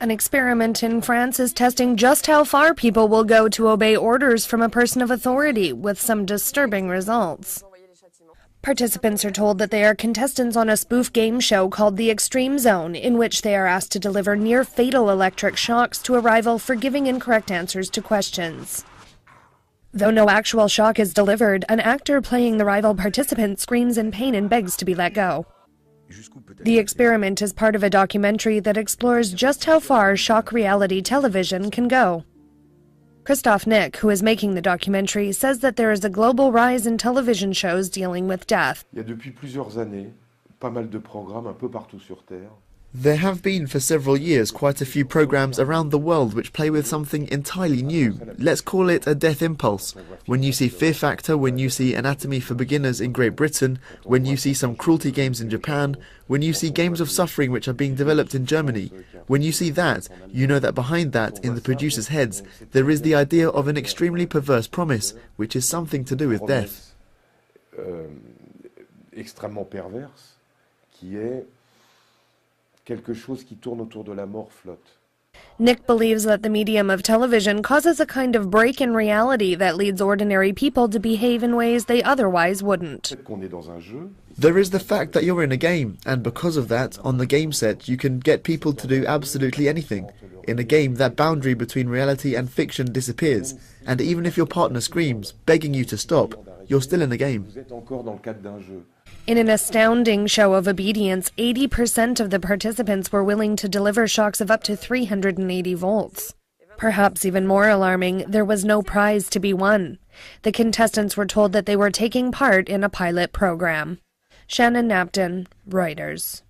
An experiment in France is testing just how far people will go to obey orders from a person of authority, with some disturbing results. Participants are told that they are contestants on a spoof game show called The Extreme Zone, in which they are asked to deliver near-fatal electric shocks to a rival for giving incorrect answers to questions. Though no actual shock is delivered, an actor playing the rival participant screams in pain and begs to be let go. The experiment is part of a documentary that explores just how far shock reality television can go. Christophe Nick, who is making the documentary, says that there is a global rise in television shows dealing with death. There have been for several years quite a few programs around the world which play with something entirely new. Let's call it a death impulse. When you see Fear Factor, when you see Anatomy for Beginners in Great Britain, when you see some cruelty games in Japan, when you see games of suffering which are being developed in Germany, when you see that, you know that behind that, in the producers' heads, there is the idea of an extremely perverse promise, which is something to do with death. Extrêmement perverse, qui est quelque chose qui tourne autour de la mort flotte. Nick believes that the medium of television causes a kind of break in reality that leads ordinary people to behave in ways they otherwise wouldn't. There is the fact that you're in a game, and because of that, on the game set, you can get people to do absolutely anything. In a game, that boundary between reality and fiction disappears, and even if your partner screams, begging you to stop, you're still in a game. In an astounding show of obedience, 80% of the participants were willing to deliver shocks of up to 380 volts. Perhaps even more alarming, there was no prize to be won. The contestants were told that they were taking part in a pilot program. Shannon Napton, Reuters.